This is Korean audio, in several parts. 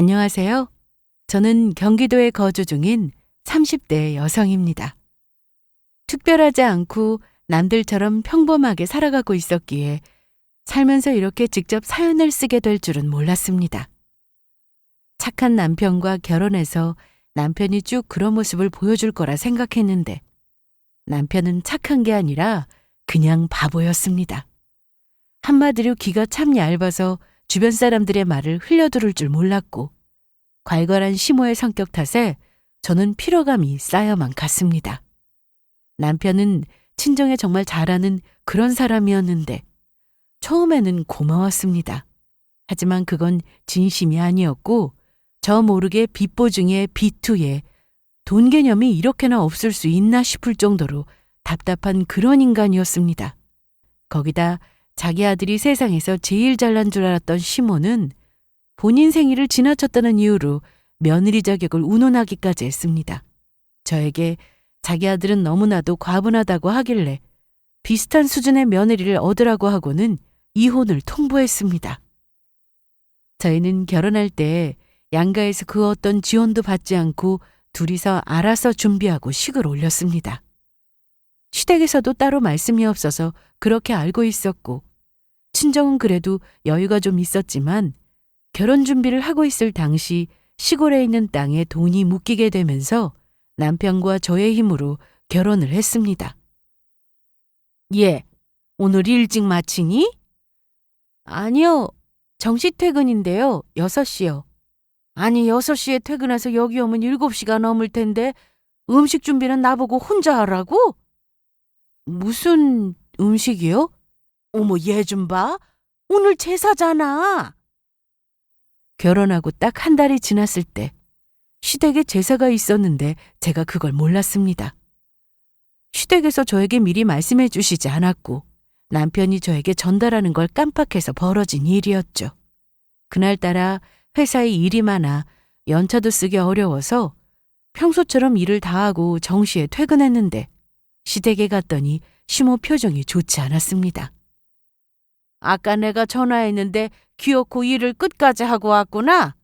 안녕하세요. 저는 경기도에 거주 중인 30대 여성입니다. 특별하지 않고 남들처럼 평범하게 살아가고 있었기에 살면서 이렇게 직접 사연을 쓰게 될 줄은 몰랐습니다. 착한 남편과 결혼해서 남편이 쭉 그런 모습을 보여줄 거라 생각했는데 남편은 착한 게 아니라 그냥 바보였습니다. 한마디로 귀가 참 얇아서 주변 사람들의 말을 흘려들을 줄 몰랐고 괄괄한 시모의 성격 탓에 저는 피로감이 쌓여만 갔습니다. 남편은 친정에 정말 잘하는 그런 사람이었는데 처음에는 고마웠습니다. 하지만 그건 진심이 아니었고 저 모르게 빚보 중에 빚투에 돈 개념이 이렇게나 없을 수 있나 싶을 정도로 답답한 그런 인간이었습니다. 거기다 자기 아들이 세상에서 제일 잘난 줄 알았던 시모는 본인 생일을 지나쳤다는 이유로 며느리 자격을 운운하기까지 했습니다. 저에게 자기 아들은 너무나도 과분하다고 하길래 비슷한 수준의 며느리를 얻으라고 하고는 이혼을 통보했습니다. 저희는 결혼할 때 양가에서 그 어떤 지원도 받지 않고 둘이서 알아서 준비하고 식을 올렸습니다. 시댁에서도 따로 말씀이 없어서 그렇게 알고 있었고 친정은 그래도 여유가 좀 있었지만 결혼 준비를 하고 있을 당시 시골에 있는 땅에 돈이 묶이게 되면서 남편과 저의 힘으로 결혼을 했습니다. 예, 오늘 일찍 마치니? 아니요, 정시 퇴근인데요. 6시요. 아니 6시에 퇴근해서 여기 오면 7시가 넘을 텐데 음식 준비는 나보고 혼자 하라고? 무슨 음식이요? 어머 얘 좀 봐. 오늘 제사잖아. 결혼하고 딱 한 달이 지났을 때 시댁에 제사가 있었는데 제가 그걸 몰랐습니다. 시댁에서 저에게 미리 말씀해 주시지 않았고 남편이 저에게 전달하는 걸 깜빡해서 벌어진 일이었죠. 그날따라 회사에 일이 많아 연차도 쓰기 어려워서 평소처럼 일을 다 하고 정시에 퇴근했는데 시댁에 갔더니 시모 표정이 좋지 않았습니다. 아까 내가 전화했는데 기어코 일을 끝까지 하고 왔구나.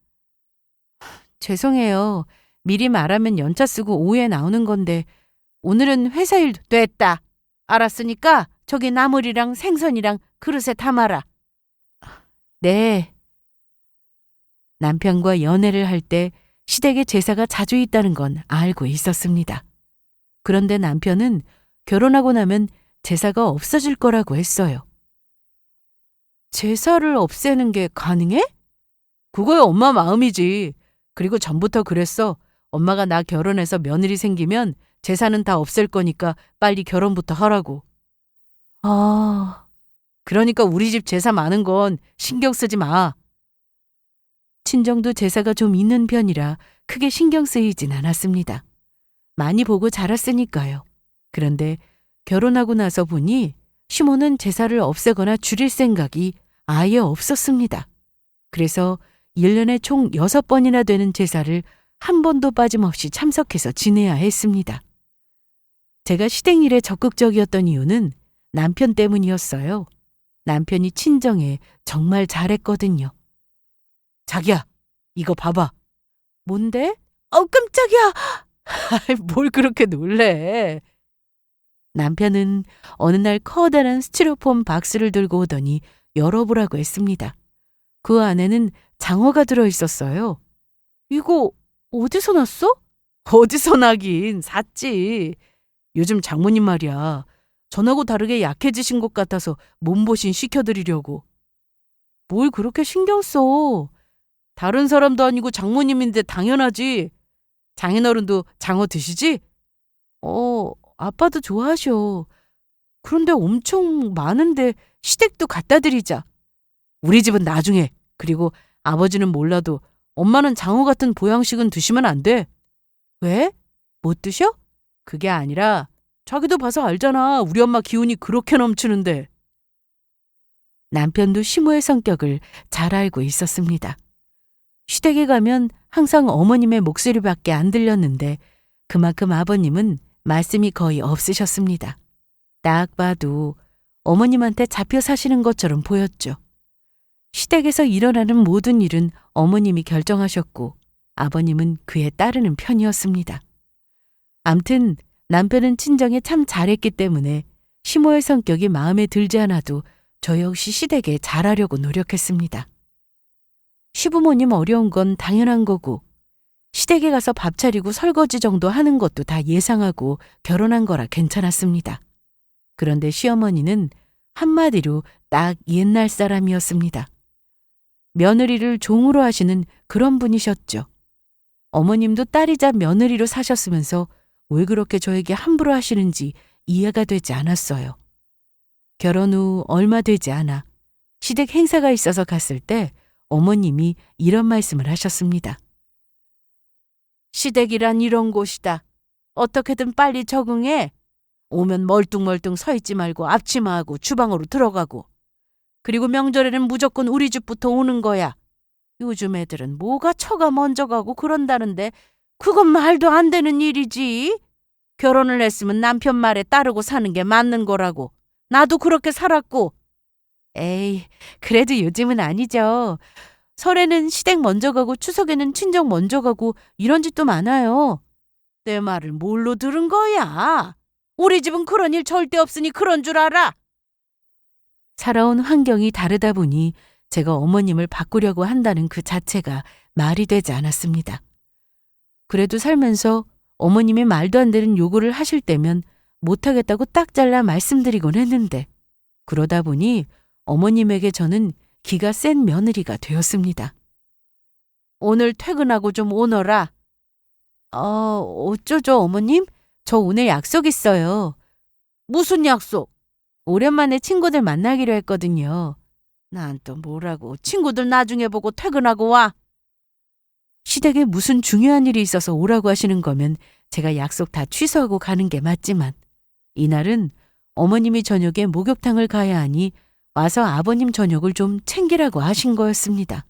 죄송해요. 미리 말하면 연차 쓰고 오후에 나오는 건데 오늘은 회사 일도 됐다. 알았으니까 저기 나물이랑 생선이랑 그릇에 담아라. 네. 남편과 연애를 할 때 시댁에 제사가 자주 있다는 건 알고 있었습니다. 그런데 남편은 결혼하고 나면 제사가 없어질 거라고 했어요. 제사를 없애는 게 가능해? 그거야 엄마 마음이지. 그리고 전부터 그랬어. 엄마가 나 결혼해서 며느리 생기면 제사는 다 없앨 거니까 빨리 결혼부터 하라고. 아, 그러니까 우리 집 제사 많은 건 신경 쓰지 마. 친정도 제사가 좀 있는 편이라 크게 신경 쓰이진 않았습니다. 많이 보고 자랐으니까요. 그런데 결혼하고 나서 보니 시모는 제사를 없애거나 줄일 생각이 아예 없었습니다. 그래서 1년에 총 6번이나 되는 제사를 한 번도 빠짐없이 참석해서 지내야 했습니다. 제가 시댁 일에 적극적이었던 이유는 남편 때문이었어요. 남편이 친정에 정말 잘했거든요. 자기야, 이거 봐봐. 뭔데? 깜짝이야. 뭘 그렇게 놀래. 남편은 어느 날 커다란 스티로폼 박스를 들고 오더니 열어보라고 했습니다. 그 안에는 장어가 들어있었어요. 이거 어디서 났어? 어디서 나긴 샀지. 요즘 장모님 말이야. 전하고 다르게 약해지신 것 같아서 몸보신 시켜드리려고. 뭘 그렇게 신경 써. 다른 사람도 아니고 장모님인데 당연하지. 장인어른도 장어 드시지? 아빠도 좋아하셔. 그런데 엄청 많은데 시댁도 갖다 드리자. 우리 집은 나중에. 그리고 아버지는 몰라도 엄마는 장어 같은 보양식은 드시면 안 돼. 왜? 못 드셔? 그게 아니라 자기도 봐서 알잖아. 우리 엄마 기운이 그렇게 넘치는데. 남편도 시모의 성격을 잘 알고 있었습니다. 시댁에 가면 항상 어머님의 목소리밖에 안 들렸는데 그만큼 아버님은 말씀이 거의 없으셨습니다. 딱 봐도 어머님한테 잡혀 사시는 것처럼 보였죠. 시댁에서 일어나는 모든 일은 어머님이 결정하셨고 아버님은 그에 따르는 편이었습니다. 암튼 남편은 친정에 참 잘했기 때문에 시모의 성격이 마음에 들지 않아도 저 역시 시댁에 잘하려고 노력했습니다. 시부모님 어려운 건 당연한 거고 시댁에 가서 밥 차리고 설거지 정도 하는 것도 다 예상하고 결혼한 거라 괜찮았습니다. 그런데 시어머니는 한마디로 딱 옛날 사람이었습니다. 며느리를 종으로 하시는 그런 분이셨죠. 어머님도 딸이자 며느리로 사셨으면서 왜 그렇게 저에게 함부로 하시는지 이해가 되지 않았어요. 결혼 후 얼마 되지 않아 시댁 행사가 있어서 갔을 때 어머님이 이런 말씀을 하셨습니다. 시댁이란 이런 곳이다. 어떻게든 빨리 적응해. 오면 멀뚱멀뚱 서 있지 말고 앞치마하고 주방으로 들어가고. 그리고 명절에는 무조건 우리 집부터 오는 거야. 요즘 애들은 뭐가 처가 먼저 가고 그런다는데 그건 말도 안 되는 일이지. 결혼을 했으면 남편 말에 따르고 사는 게 맞는 거라고. 나도 그렇게 살았고. 에이, 그래도 요즘은 아니죠. 설에는 시댁 먼저 가고 추석에는 친정 먼저 가고 이런 집도 많아요. 내 말을 뭘로 들은 거야? 우리 집은 그런 일 절대 없으니 그런 줄 알아. 살아온 환경이 다르다 보니 제가 어머님을 바꾸려고 한다는 그 자체가 말이 되지 않았습니다. 그래도 살면서 어머님이 말도 안 되는 요구를 하실 때면 못하겠다고 딱 잘라 말씀드리곤 했는데 그러다 보니 어머님에게 저는 기가 센 며느리가 되었습니다. 오늘 퇴근하고 좀 오너라. 어쩌죠 어머님? 저 오늘 약속 있어요. 무슨 약속? 오랜만에 친구들 만나기로 했거든요. 난 또 뭐라고 친구들 나중에 보고 퇴근하고 와. 시댁에 무슨 중요한 일이 있어서 오라고 하시는 거면 제가 약속 다 취소하고 가는 게 맞지만 이날은 어머님이 저녁에 목욕탕을 가야 하니 와서 아버님 저녁을 좀 챙기라고 하신 거였습니다.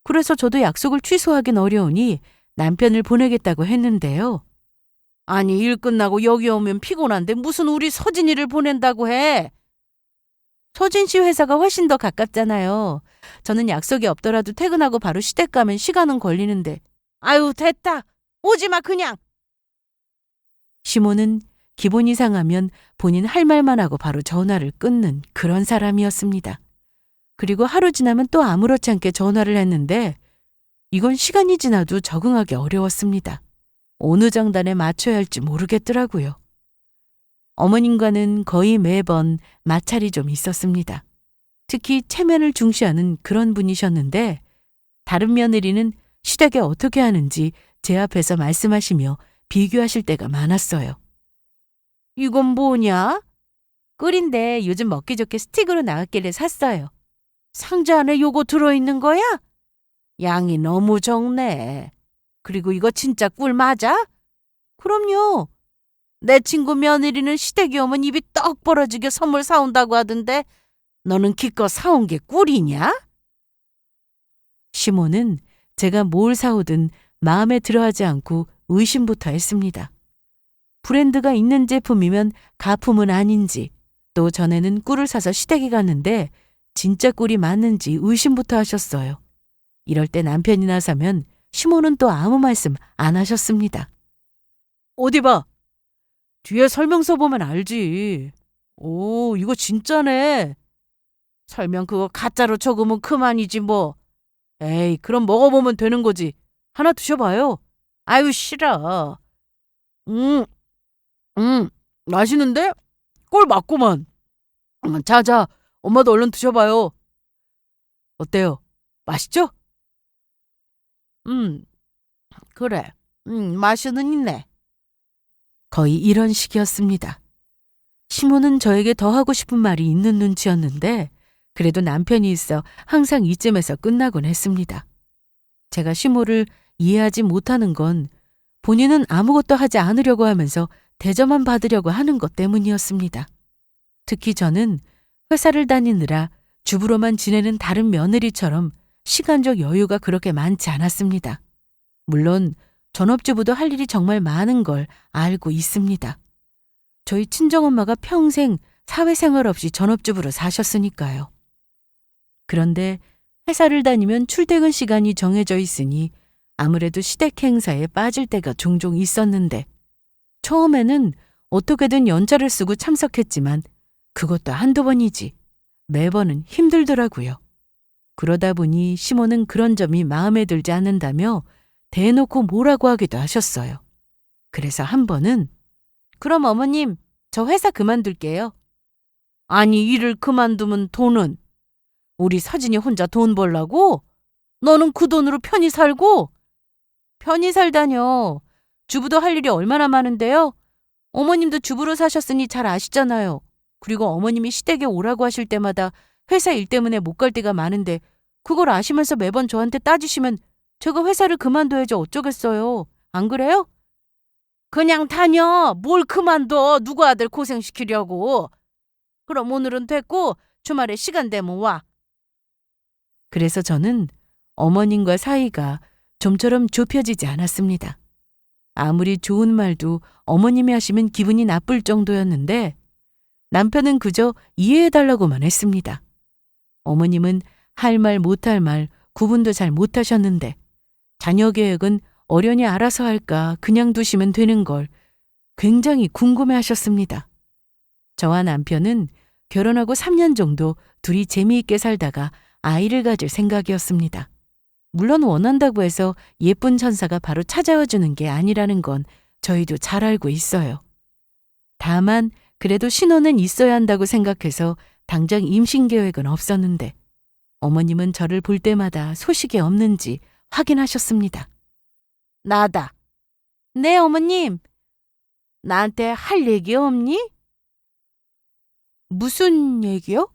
그래서 저도 약속을 취소하긴 어려우니 남편을 보내겠다고 했는데요. 아니 일 끝나고 여기 오면 피곤한데 무슨 우리 서진이를 보낸다고 해. 서진 씨 회사가 훨씬 더 가깝잖아요. 저는 약속이 없더라도 퇴근하고 바로 시댁 가면 시간은 걸리는데. 아유 됐다. 오지마 그냥. 시모는 기분이 상하면 본인 할 말만 하고 바로 전화를 끊는 그런 사람이었습니다. 그리고 하루 지나면 또 아무렇지 않게 전화를 했는데 이건 시간이 지나도 적응하기 어려웠습니다. 어느 장단에 맞춰야 할지 모르겠더라고요. 어머님과는 거의 매번 마찰이 좀 있었습니다. 특히 체면을 중시하는 그런 분이셨는데 다른 며느리는 시댁에 어떻게 하는지 제 앞에서 말씀하시며 비교하실 때가 많았어요. 이건 뭐냐? 꿀인데 요즘 먹기 좋게 스틱으로 나왔길래 샀어요. 상자 안에 요거 들어있는 거야? 양이 너무 적네. 그리고 이거 진짜 꿀 맞아? 그럼요. 내 친구 며느리는 시댁에 오면 입이 떡 벌어지게 선물 사온다고 하던데 너는 기껏 사온 게 꿀이냐? 시모는 제가 뭘 사오든 마음에 들어하지 않고 의심부터 했습니다. 브랜드가 있는 제품이면 가품은 아닌지 또 전에는 꿀을 사서 시댁에 갔는데 진짜 꿀이 맞는지 의심부터 하셨어요. 이럴 때 남편이 나서면 시모는 또 아무 말씀 안 하셨습니다. 어디 봐. 뒤에 설명서 보면 알지. 오, 이거 진짜네. 설명 그거 가짜로 적으면 그만이지 뭐. 에이, 그럼 먹어보면 되는 거지. 하나 드셔봐요. 아유, 싫어. 맛있는데? 꿀 맞구만. 자, 엄마도 얼른 드셔봐요. 어때요? 맛있죠? 그래. 맛은 있네. 거의 이런 식이었습니다. 시모는 저에게 더 하고 싶은 말이 있는 눈치였는데 그래도 남편이 있어 항상 이쯤에서 끝나곤 했습니다. 제가 시모를 이해하지 못하는 건 본인은 아무것도 하지 않으려고 하면서 대접만 받으려고 하는 것 때문이었습니다. 특히 저는 회사를 다니느라 주부로만 지내는 다른 며느리처럼 시간적 여유가 그렇게 많지 않았습니다. 물론 전업주부도 할 일이 정말 많은 걸 알고 있습니다. 저희 친정엄마가 평생 사회생활 없이 전업주부로 사셨으니까요. 그런데 회사를 다니면 출퇴근 시간이 정해져 있으니 아무래도 시댁 행사에 빠질 때가 종종 있었는데 처음에는 어떻게든 연차를 쓰고 참석했지만 그것도 한두 번이지 매번은 힘들더라고요. 그러다 보니 시모는 그런 점이 마음에 들지 않는다며 대놓고 뭐라고 하기도 하셨어요. 그래서 한 번은 그럼 어머님, 저 회사 그만둘게요. 아니, 일을 그만두면 돈은? 우리 서진이 혼자 돈 벌라고? 너는 그 돈으로 편히 살고? 편히 살다뇨. 주부도 할 일이 얼마나 많은데요. 어머님도 주부로 사셨으니 잘 아시잖아요. 그리고 어머님이 시댁에 오라고 하실 때마다 회사 일 때문에 못 갈 때가 많은데 그걸 아시면서 매번 저한테 따지시면 제가 회사를 그만둬야지 어쩌겠어요. 안 그래요? 그냥 다녀. 뭘 그만둬. 누구 아들 고생시키려고. 그럼 오늘은 됐고 주말에 시간 되면 와. 그래서 저는 어머님과 사이가 좀처럼 좁혀지지 않았습니다. 아무리 좋은 말도 어머님이 하시면 기분이 나쁠 정도였는데 남편은 그저 이해해달라고만 했습니다. 어머님은 할 말 못할 말 구분도 잘 못하셨는데 자녀 계획은 어련히 알아서 할까 그냥 두시면 되는 걸 굉장히 궁금해하셨습니다. 저와 남편은 결혼하고 3년 정도 둘이 재미있게 살다가 아이를 가질 생각이었습니다. 물론 원한다고 해서 예쁜 천사가 바로 찾아와 주는 게 아니라는 건 저희도 잘 알고 있어요. 다만 그래도 신혼은 있어야 한다고 생각해서 당장 임신 계획은 없었는데 어머님은 저를 볼 때마다 소식이 없는지 확인하셨습니다. 나다. 네, 어머님. 나한테 할 얘기 없니? 무슨 얘기요?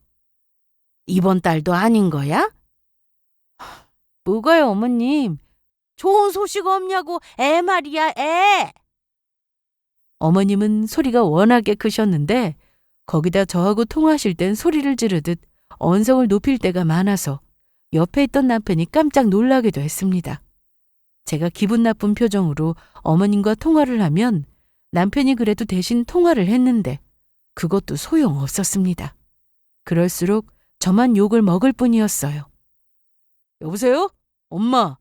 이번 달도 아닌 거야? 뭐가요, 어머님? 좋은 소식 없냐고, 애 말이야, 애! 어머님은 소리가 워낙에 크셨는데 거기다 저하고 통화하실 땐 소리를 지르듯 언성을 높일 때가 많아서 옆에 있던 남편이 깜짝 놀라기도 했습니다. 제가 기분 나쁜 표정으로 어머님과 통화를 하면 남편이 그래도 대신 통화를 했는데 그것도 소용없었습니다. 그럴수록 저만 욕을 먹을 뿐이었어요. 여보세요? 엄마.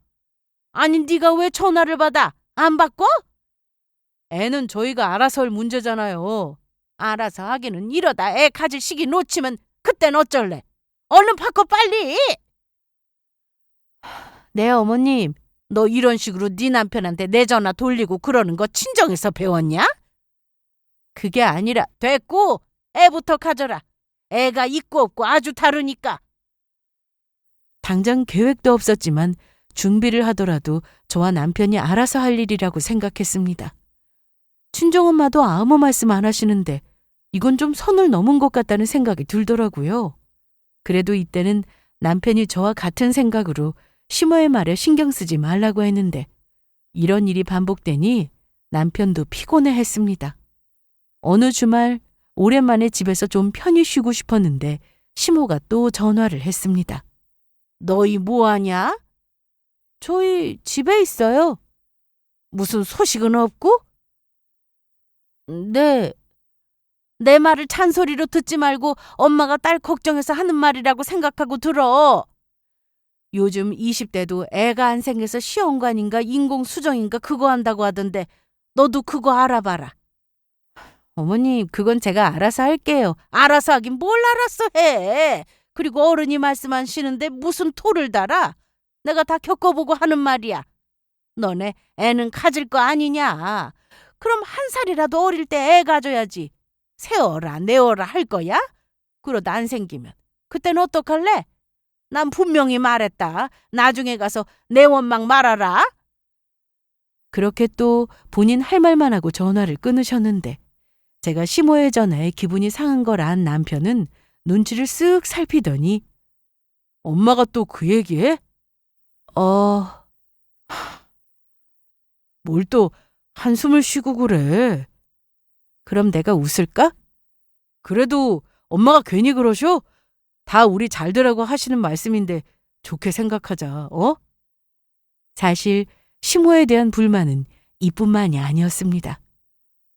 아니 네가 왜 전화를 받아? 안 바꿔? 애는 저희가 알아서 할 문제잖아요. 알아서 하기는 이러다 애 가질 시기 놓치면 그땐 어쩔래? 얼른 바꿔 빨리! 네 어머님. 너 이런 식으로 네 남편한테 내 전화 돌리고 그러는 거 친정에서 배웠냐? 그게 아니라 됐고 애부터 가져라. 애가 있고 없고 아주 다르니까. 당장 계획도 없었지만 준비를 하더라도 저와 남편이 알아서 할 일이라고 생각했습니다. 친정엄마도 아무 말씀 안 하시는데 이건 좀 선을 넘은 것 같다는 생각이 들더라고요. 그래도 이때는 남편이 저와 같은 생각으로 시모의 말에 신경 쓰지 말라고 했는데 이런 일이 반복되니 남편도 피곤해했습니다. 어느 주말 오랜만에 집에서 좀 편히 쉬고 싶었는데 시모가 또 전화를 했습니다. 너희 뭐하냐? 저희 집에 있어요. 무슨 소식은 없고? 네. 내 말을 잔소리로 듣지 말고 엄마가 딸 걱정해서 하는 말이라고 생각하고 들어. 요즘 20대도 애가 안 생겨서 시험관인가 인공수정인가 그거 한다고 하던데 너도 그거 알아봐라. 어머니, 그건 제가 알아서 할게요. 알아서 하긴 뭘 알아서 해. 그리고 어른이 말씀하시는데 무슨 토를 달아. 내가 다 겪어보고 하는 말이야. 너네 애는 가질 거 아니냐. 그럼 1살이라도 어릴 때 애 가져야지. 세워라 내워라 할 거야? 그러다 안 생기면 그땐 어떡할래? 난 분명히 말했다. 나중에 가서 내 원망 말아라. 그렇게 또 본인 할 말만 하고 전화를 끊으셨는데 제가 시모의 전화에 기분이 상한 걸 안 남편은 눈치를 쓱 살피더니 엄마가 또 그 얘기해? 뭘 또 한숨을 쉬고 그래. 그럼 내가 웃을까? 그래도 엄마가 괜히 그러셔? 다 우리 잘 되라고 하시는 말씀인데 좋게 생각하자, 어? 사실 시모에 대한 불만은 이뿐만이 아니었습니다.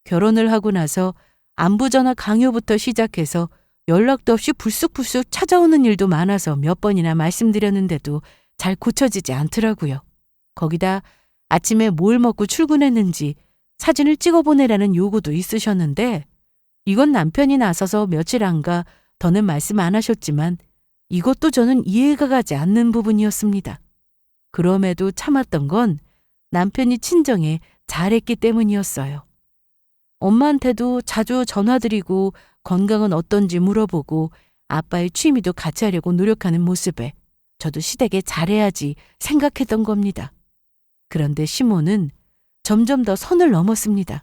결혼을 하고 나서 안부 전화 강요부터 시작해서 연락도 없이 불쑥불쑥 찾아오는 일도 많아서 몇 번이나 말씀드렸는데도 잘 고쳐지지 않더라고요. 거기다 아침에 뭘 먹고 출근했는지 사진을 찍어 보내라는 요구도 있으셨는데 이건 남편이 나서서 며칠 안 가 더는 말씀 안 하셨지만 이것도 저는 이해가 가지 않는 부분이었습니다. 그럼에도 참았던 건 남편이 친정에 잘했기 때문이었어요. 엄마한테도 자주 전화드리고 건강은 어떤지 물어보고 아빠의 취미도 같이 하려고 노력하는 모습에 저도 시댁에 잘해야지 생각했던 겁니다. 그런데 시모는 점점 더 선을 넘었습니다.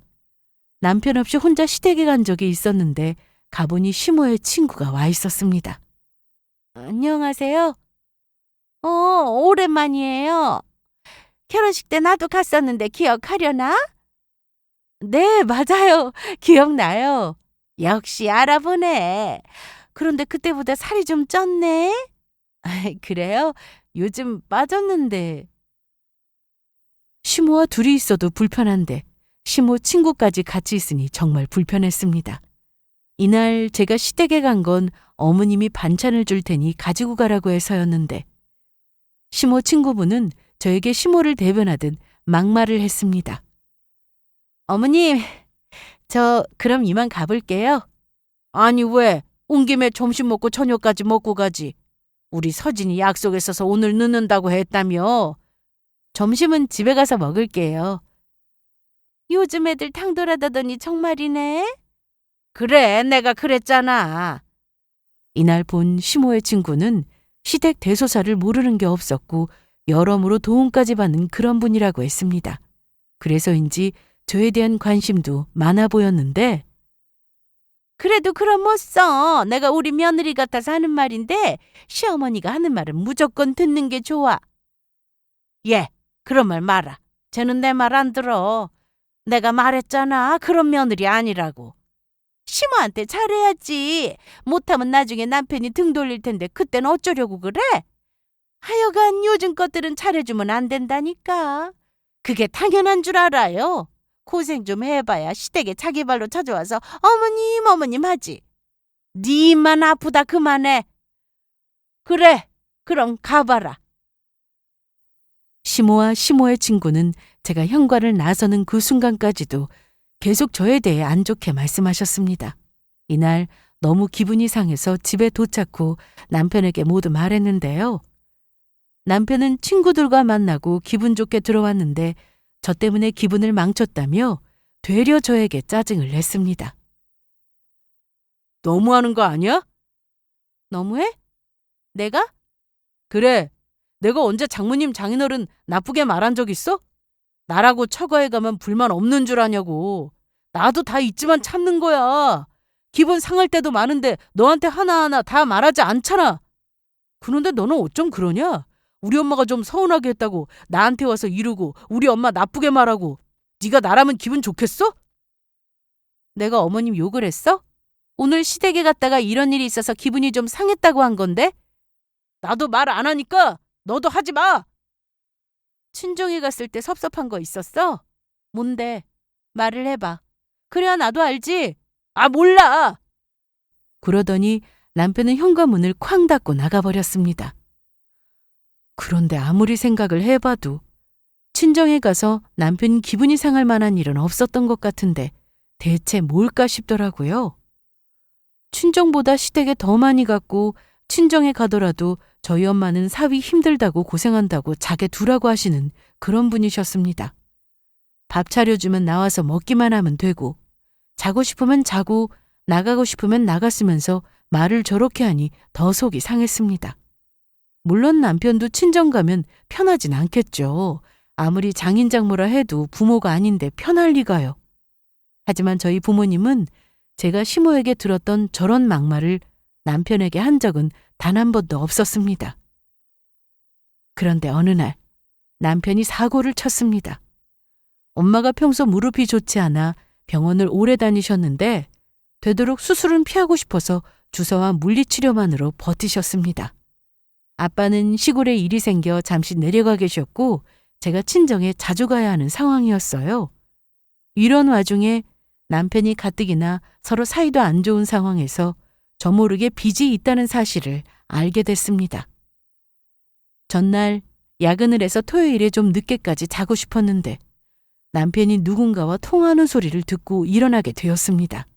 남편 없이 혼자 시댁에 간 적이 있었는데 가보니 시모의 친구가 와 있었습니다. 안녕하세요. 오랜만이에요. 결혼식 때 나도 갔었는데 기억하려나? 네, 맞아요. 기억나요. 역시 알아보네. 그런데 그때보다 살이 좀 쪘네? 그래요? 요즘 빠졌는데. 시모와 둘이 있어도 불편한데 시모 친구까지 같이 있으니 정말 불편했습니다. 이날 제가 시댁에 간 건 어머님이 반찬을 줄 테니 가지고 가라고 해서였는데 시모 친구분은 저에게 시모를 대변하듯 막말을 했습니다. 어머님, 저 그럼 이만 가볼게요. 아니 왜? 온 김에 점심 먹고 저녁까지 먹고 가지. 우리 서진이 약속 있어서 오늘 늦는다고 했다며. 점심은 집에 가서 먹을게요. 요즘 애들 탕돌아다더니 정말이네. 그래, 내가 그랬잖아. 이날 본 시모의 친구는 시댁 대소사를 모르는 게 없었고 여러모로 도움까지 받는 그런 분이라고 했습니다. 그래서인지 저에 대한 관심도 많아 보였는데 그래도 그럼 못 써. 내가 우리 며느리 같아서 하는 말인데 시어머니가 하는 말은 무조건 듣는 게 좋아. 예, 그런 말 마라. 쟤는 내 말 안 들어. 내가 말했잖아. 그런 며느리 아니라고. 시모한테 잘해야지. 못하면 나중에 남편이 등 돌릴 텐데 그땐 어쩌려고 그래? 하여간 요즘 것들은 잘해주면 안 된다니까. 그게 당연한 줄 알아요. 고생 좀 해봐야 시댁에 자기 발로 찾아와서 어머님 어머님 하지. 네 입만 아프다 그만해. 그래, 그럼 가봐라. 시모와 시모의 친구는 제가 현관을 나서는 그 순간까지도 계속 저에 대해 안 좋게 말씀하셨습니다. 이날 너무 기분이 상해서 집에 도착 후 남편에게 모두 말했는데요. 남편은 친구들과 만나고 기분 좋게 들어왔는데 저 때문에 기분을 망쳤다며 되려 저에게 짜증을 냈습니다. 너무하는 거 아니야? 너무해? 내가? 그래. 내가 언제 장모님 장인어른 나쁘게 말한 적 있어? 나라고 처가에 가면 불만 없는 줄 아냐고. 나도 다 있지만 참는 거야. 기분 상할 때도 많은데 너한테 하나하나 다 말하지 않잖아. 그런데 너는 어쩜 그러냐? 우리 엄마가 좀 서운하게 했다고 나한테 와서 이러고 우리 엄마 나쁘게 말하고 네가 나라면 기분 좋겠어? 내가 어머님 욕을 했어? 오늘 시댁에 갔다가 이런 일이 있어서 기분이 좀 상했다고 한 건데? 나도 말 안 하니까 너도 하지 마. 친정에 갔을 때 섭섭한 거 있었어? 뭔데? 말을 해봐. 그래야 나도 알지. 아, 몰라. 그러더니 남편은 현관문을 쾅 닫고 나가버렸습니다. 그런데 아무리 생각을 해봐도 친정에 가서 남편 기분이 상할 만한 일은 없었던 것 같은데 대체 뭘까 싶더라고요. 친정보다 시댁에 더 많이 갔고 친정에 가더라도 저희 엄마는 사위 힘들다고 고생한다고 자게 두라고 하시는 그런 분이셨습니다. 밥 차려주면 나와서 먹기만 하면 되고 자고 싶으면 자고 나가고 싶으면 나갔으면서 말을 저렇게 하니 더 속이 상했습니다. 물론 남편도 친정 가면 편하진 않겠죠. 아무리 장인장모라 해도 부모가 아닌데 편할 리가요. 하지만 저희 부모님은 제가 시모에게 들었던 저런 막말을 남편에게 한 적은 단 한 번도 없었습니다. 그런데 어느 날 남편이 사고를 쳤습니다. 엄마가 평소 무릎이 좋지 않아 병원을 오래 다니셨는데 되도록 수술은 피하고 싶어서 주사와 물리치료만으로 버티셨습니다. 아빠는 시골에 일이 생겨 잠시 내려가 계셨고 제가 친정에 자주 가야 하는 상황이었어요. 이런 와중에 남편이 가뜩이나 서로 사이도 안 좋은 상황에서 저 모르게 빚이 있다는 사실을 알게 됐습니다. 전날 야근을 해서 토요일에 좀 늦게까지 자고 싶었는데 남편이 누군가와 통화하는 소리를 듣고 일어나게 되었습니다.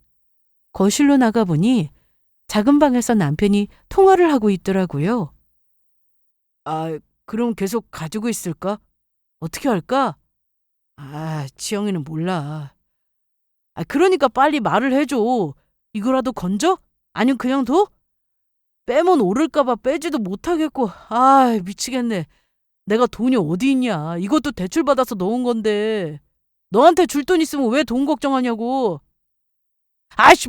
거실로 나가보니 작은 방에서 남편이 통화를 하고 있더라고요. 그럼 계속 가지고 있을까? 어떻게 할까? 지영이는 몰라. 그러니까 빨리 말을 해줘. 이거라도 건져? 아니면 그냥 둬? 빼면 오를까봐 빼지도 못하겠고. 미치겠네. 내가 돈이 어디 있냐. 이것도 대출받아서 넣은 건데. 너한테 줄 돈 있으면 왜 돈 걱정하냐고.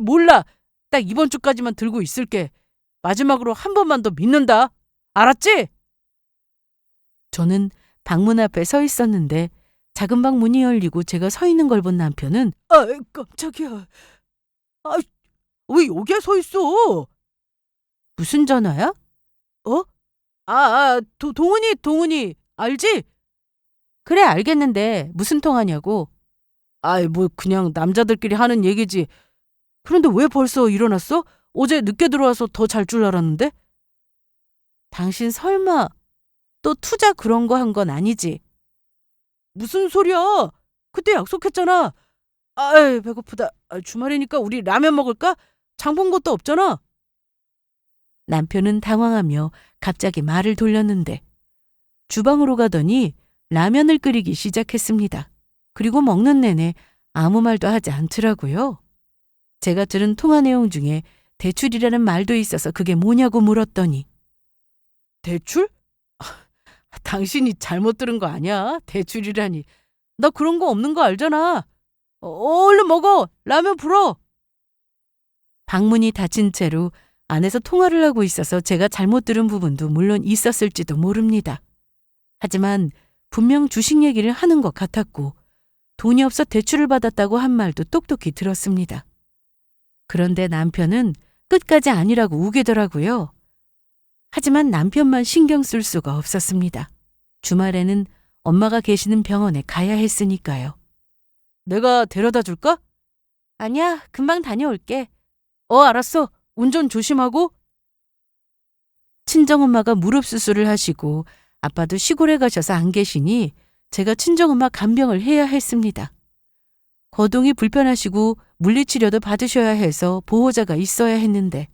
몰라. 딱 이번 주까지만 들고 있을게. 마지막으로 한 번만 더 믿는다. 알았지? 저는 방문 앞에 서 있었는데 작은 방 문이 열리고 제가 서 있는 걸 본 남편은 깜짝이야. 왜 여기에 서 있어? 무슨 전화야? 동훈이 알지? 그래 알겠는데 무슨 통화냐고. 뭐 그냥 남자들끼리 하는 얘기지. 그런데 왜 벌써 일어났어? 어제 늦게 들어와서 더 잘 줄 알았는데? 당신 설마 또 투자 그런 거 한 건 아니지? 무슨 소리야? 그때 약속했잖아. 배고프다. 주말이니까 우리 라면 먹을까? 장 본 것도 없잖아. 남편은 당황하며 갑자기 말을 돌렸는데 주방으로 가더니 라면을 끓이기 시작했습니다. 그리고 먹는 내내 아무 말도 하지 않더라고요. 제가 들은 통화 내용 중에 대출이라는 말도 있어서 그게 뭐냐고 물었더니 대출? 당신이 잘못 들은 거 아니야? 대출이라니. 나 그런 거 없는 거 알잖아. 얼른 먹어. 라면 불어. 방문이 닫힌 채로 안에서 통화를 하고 있어서 제가 잘못 들은 부분도 물론 있었을지도 모릅니다. 하지만 분명 주식 얘기를 하는 것 같았고 돈이 없어 대출을 받았다고 한 말도 똑똑히 들었습니다. 그런데 남편은 끝까지 아니라고 우기더라고요. 하지만 남편만 신경 쓸 수가 없었습니다. 주말에는 엄마가 계시는 병원에 가야 했으니까요. 내가 데려다 줄까? 아니야, 금방 다녀올게. 알았어. 운전 조심하고. 친정엄마가 무릎 수술을 하시고 아빠도 시골에 가셔서 안 계시니 제가 친정엄마 간병을 해야 했습니다. 거동이 불편하시고 물리치료도 받으셔야 해서 보호자가 있어야 했는데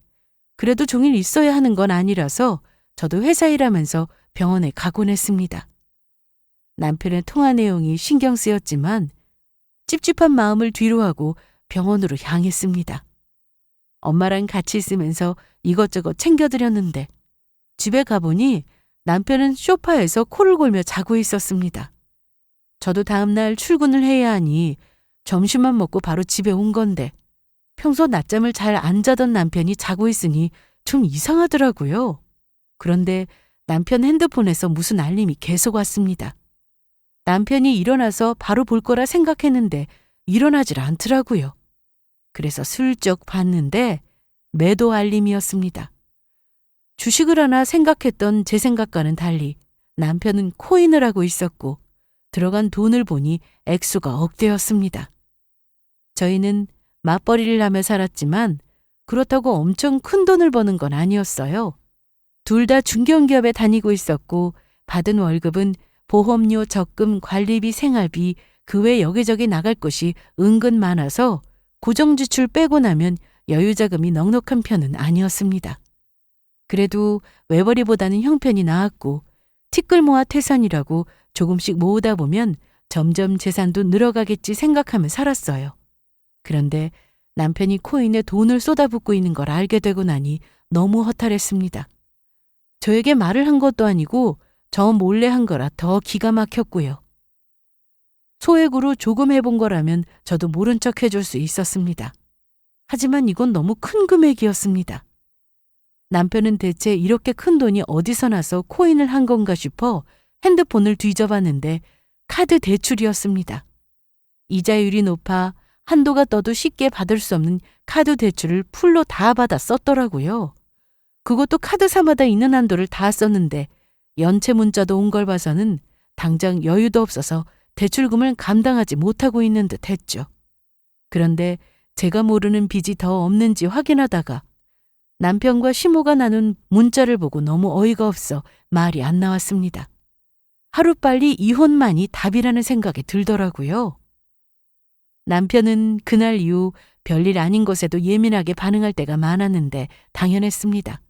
그래도 종일 있어야 하는 건 아니라서 저도 회사 일하면서 병원에 가곤 했습니다. 남편의 통화 내용이 신경 쓰였지만 찝찝한 마음을 뒤로하고 병원으로 향했습니다. 엄마랑 같이 있으면서 이것저것 챙겨드렸는데 집에 가보니 남편은 소파에서 코를 골며 자고 있었습니다. 저도 다음날 출근을 해야 하니 점심만 먹고 바로 집에 온 건데 평소 낮잠을 잘 안 자던 남편이 자고 있으니 좀 이상하더라고요. 그런데 남편 핸드폰에서 무슨 알림이 계속 왔습니다. 남편이 일어나서 바로 볼 거라 생각했는데 일어나질 않더라고요. 그래서 슬쩍 봤는데 매도 알림이었습니다. 주식을 하나 생각했던 제 생각과는 달리 남편은 코인을 하고 있었고 들어간 돈을 보니 액수가 억대였습니다. 저희는 맞벌이를 하며 살았지만 그렇다고 엄청 큰 돈을 버는 건 아니었어요. 둘 다 중견기업에 다니고 있었고 받은 월급은 보험료, 적금, 관리비, 생활비 그 외 여기저기 나갈 곳이 은근 많아서 고정지출 빼고 나면 여유자금이 넉넉한 편은 아니었습니다. 그래도 외벌이보다는 형편이 나았고 티끌 모아 태산이라고 조금씩 모으다 보면 점점 재산도 늘어가겠지 생각하며 살았어요. 그런데 남편이 코인에 돈을 쏟아붓고 있는 걸 알게 되고 나니 너무 허탈했습니다. 저에게 말을 한 것도 아니고 저 몰래 한 거라 더 기가 막혔고요. 소액으로 조금 해본 거라면 저도 모른 척 해줄 수 있었습니다. 하지만 이건 너무 큰 금액이었습니다. 남편은 대체 이렇게 큰 돈이 어디서 나서 코인을 한 건가 싶어 핸드폰을 뒤져봤는데 카드 대출이었습니다. 이자율이 높아 한도가 떠도 쉽게 받을 수 없는 카드 대출을 풀로 다 받아 썼더라고요. 그것도 카드사마다 있는 한도를 다 썼는데 연체 문자도 온 걸 봐서는 당장 여유도 없어서 대출금을 감당하지 못하고 있는 듯 했죠. 그런데 제가 모르는 빚이 더 없는지 확인하다가 남편과 시모가 나눈 문자를 보고 너무 어이가 없어 말이 안 나왔습니다. 하루빨리 이혼만이 답이라는 생각이 들더라고요. 남편은 그날 이후 별일 아닌 것에도 예민하게 반응할 때가 많았는데 당연했습니다.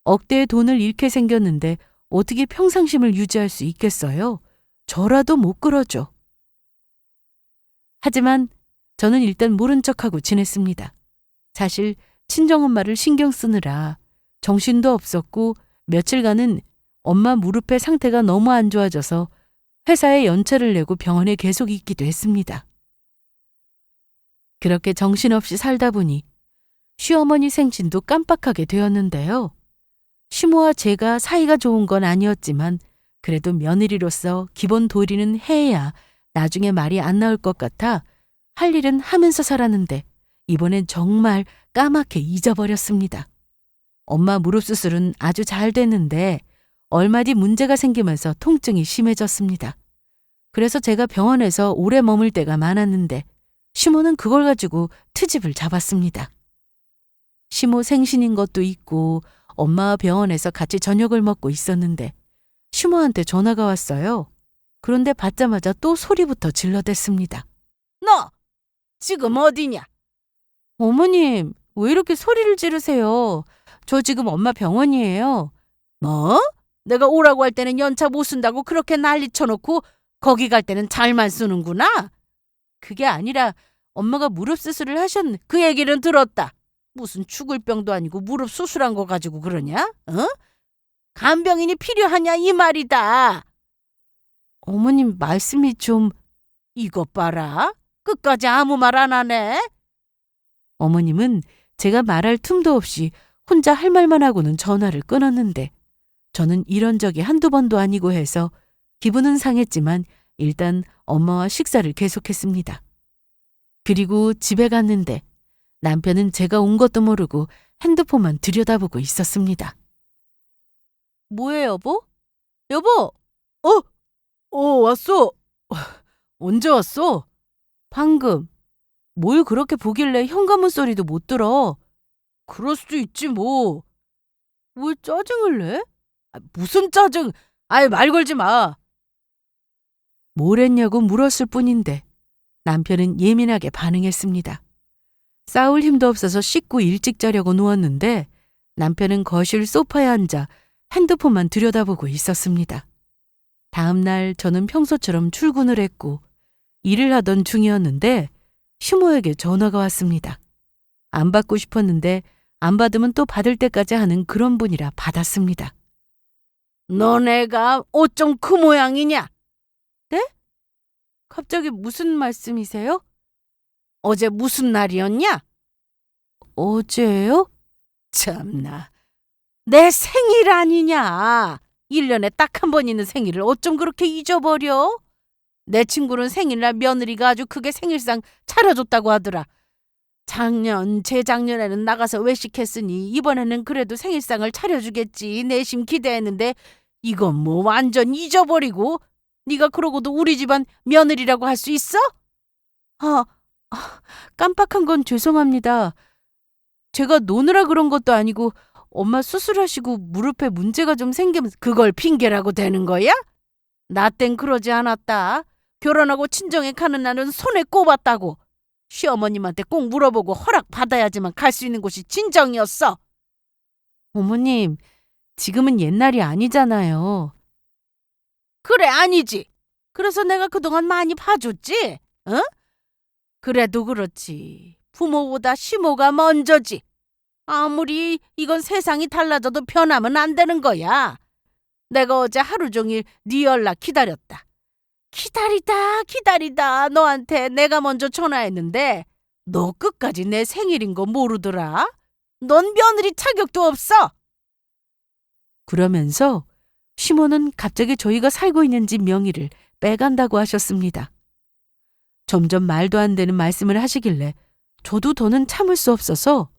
억대의 돈을 잃게 생겼는데 어떻게 평상심을 유지할 수 있겠어요? 저라도 못 그러죠. 하지만 저는 일단 모른 척하고 지냈습니다. 사실 친정엄마를 신경 쓰느라 정신도 없었고 며칠간은 엄마 무릎의 상태가 너무 안 좋아져서 회사에 연차를 내고 병원에 계속 있기도 했습니다. 그렇게 정신없이 살다 보니 시어머니 생신도 깜빡하게 되었는데요. 시모와 제가 사이가 좋은 건 아니었지만 그래도 며느리로서 기본 도리는 해야 나중에 말이 안 나올 것 같아 할 일은 하면서 살았는데 이번엔 정말 까맣게 잊어버렸습니다. 엄마 무릎 수술은 아주 잘 됐는데 얼마 뒤 문제가 생기면서 통증이 심해졌습니다. 그래서 제가 병원에서 오래 머물 때가 많았는데 시모는 그걸 가지고 트집을 잡았습니다. 시모 생신인 것도 있고 엄마와 병원에서 같이 저녁을 먹고 있었는데 시모한테 전화가 왔어요. 그런데 받자마자 또 소리부터 질러댔습니다. 너 지금 어디냐? 어머님, 왜 이렇게 소리를 지르세요? 저 지금 엄마 병원이에요. 뭐? 내가 오라고 할 때는 연차 못 쓴다고 그렇게 난리 쳐놓고 거기 갈 때는 잘만 쓰는구나? 그게 아니라 엄마가 무릎 수술을 그 얘기는 들었다. 무슨 죽을 병도 아니고 무릎 수술한 거 가지고 그러냐? 어? 간병인이 필요하냐 이 말이다. 어머님 말씀이 좀... 이것 봐라. 끝까지 아무 말 안 하네. 어머님은 제가 말할 틈도 없이 혼자 할 말만 하고는 전화를 끊었는데 저는 이런 적이 한두 번도 아니고 해서 기분은 상했지만 일단 엄마와 식사를 계속했습니다. 그리고 집에 갔는데 남편은 제가 온 것도 모르고 핸드폰만 들여다보고 있었습니다. 뭐해 여보? 여보! 왔어. 언제 왔어? 방금. 뭘 그렇게 보길래 현관문 소리도 못 들어. 그럴 수도 있지 뭐. 왜 짜증을 내? 무슨 짜증. 아예 말 걸지 마. 뭘 했냐고 물었을 뿐인데 남편은 예민하게 반응했습니다. 싸울 힘도 없어서 씻고 일찍 자려고 누웠는데 남편은 거실 소파에 앉아 핸드폰만 들여다보고 있었습니다. 다음 날 저는 평소처럼 출근을 했고 일을 하던 중이었는데 시모에게 전화가 왔습니다. 안 받고 싶었는데 안 받으면 또 받을 때까지 하는 그런 분이라 받았습니다. 너네가 옷 좀 그 모양이냐? 네? 갑자기 무슨 말씀이세요? 어제 무슨 날이었냐? 어제요? 참나. 내 생일 아니냐? 1년에 딱 한 번 있는 생일을 어쩜 그렇게 잊어버려? 내 친구는 생일날 며느리가 아주 크게 생일상 차려줬다고 하더라. 작년, 재작년에는 나가서 외식했으니 이번에는 그래도 생일상을 차려주겠지 내심 기대했는데 이건 뭐 완전 잊어버리고 네가 그러고도 우리 집안 며느리라고 할 수 있어? 깜빡한 건 죄송합니다. 제가 노느라 그런 것도 아니고 엄마 수술하시고 무릎에 문제가 좀 생기면 그걸 핑계라고 되는 거야? 나 땐 그러지 않았다. 결혼하고 친정에 가는 날은 손에 꼽았다고. 시어머님한테 꼭 물어보고 허락받아야지만 갈 수 있는 곳이 친정이었어. 어머님, 지금은 옛날이 아니잖아요. 그래 아니지. 그래서 내가 그동안 많이 봐줬지. 어? 그래도 그렇지. 부모보다 시모가 먼저지. 아무리 이건 세상이 달라져도 변하면 안 되는 거야. 내가 어제 하루 종일 네 연락 기다렸다. 기다리다 너한테 내가 먼저 전화했는데 너 끝까지 내 생일인 거 모르더라? 넌 며느리 자격도 없어. 그러면서 시모는 갑자기 저희가 살고 있는 집 명의를 빼간다고 하셨습니다. 점점 말도 안 되는 말씀을 하시길래 저도 더는 참을 수 없어서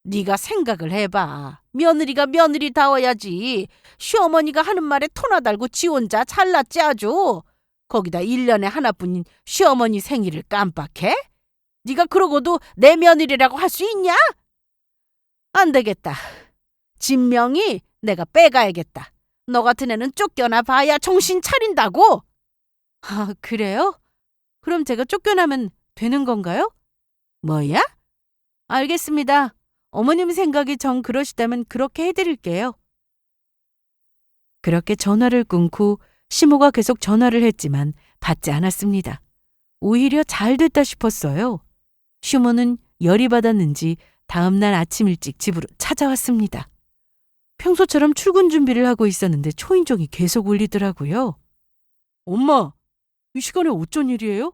네가 생각을 해봐. 며느리가 며느리다워야지. 시어머니가 하는 말에 토나 달고 지 혼자 잘났지 아주. 거기다 1년에 하나뿐인 시어머니 생일을 깜빡해? 네가 그러고도 내 며느리라고 할 수 있냐? 안 되겠다. 진명이 내가 빼가야겠다. 너 같은 애는 쫓겨나 봐야 정신 차린다고. 아, 그래요? 그럼 제가 쫓겨나면 되는 건가요? 뭐야? 알겠습니다. 어머님 생각이 정 그러시다면 그렇게 해드릴게요. 그렇게 전화를 끊고 시모가 계속 전화를 했지만 받지 않았습니다. 오히려 잘 됐다 싶었어요. 시모는 열이 받았는지 다음날 아침 일찍 집으로 찾아왔습니다. 평소처럼 출근 준비를 하고 있었는데 초인종이 계속 울리더라고요. 엄마, 이 시간에 어쩐 일이에요?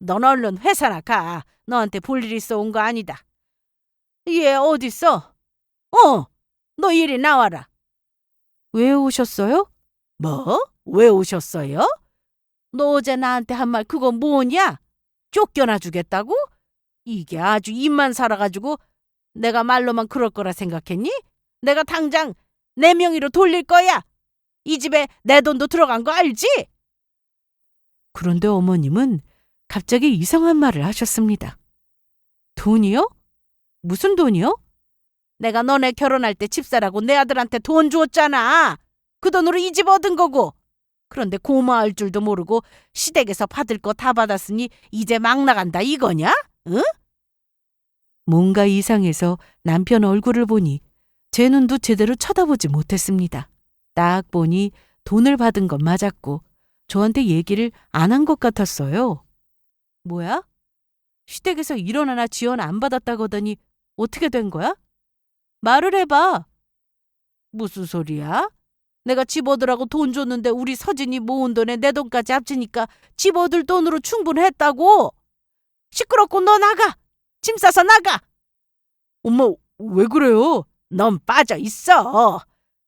넌 얼른 회사나 가. 너한테 볼 일 있어 온 거 아니다. 얘 어딨어? 너 이리 나와라. 왜 오셨어요? 뭐? 왜 오셨어요? 너 어제 나한테 한 말 그거 뭐냐? 쫓겨나 주겠다고? 이게 아주 입만 살아가지고 내가 말로만 그럴 거라 생각했니? 내가 당장 내 명의로 돌릴 거야. 이 집에 내 돈도 들어간 거 알지? 그런데 어머님은 갑자기 이상한 말을 하셨습니다. 돈이요? 무슨 돈이요? 내가 너네 결혼할 때 집사라고 내 아들한테 돈 주었잖아. 그 돈으로 이 집 얻은 거고. 그런데 고마울 줄도 모르고 시댁에서 받을 거 다 받았으니 이제 막 나간다 이거냐? 응? 뭔가 이상해서 남편 얼굴을 보니 제 눈도 제대로 쳐다보지 못했습니다. 딱 보니 돈을 받은 건 맞았고 저한테 얘기를 안 한 것 같았어요. 뭐야? 시댁에서 1원 하나 지원 안 받았다고 하더니 어떻게 된 거야? 말을 해봐. 무슨 소리야? 내가 집 얻으라고 돈 줬는데 우리 서진이 모은 돈에 내 돈까지 합치니까 집 얻을 돈으로 충분했다고. 시끄럽고 너 나가. 짐 싸서 나가. 엄마, 왜 그래요? 넌 빠져 있어.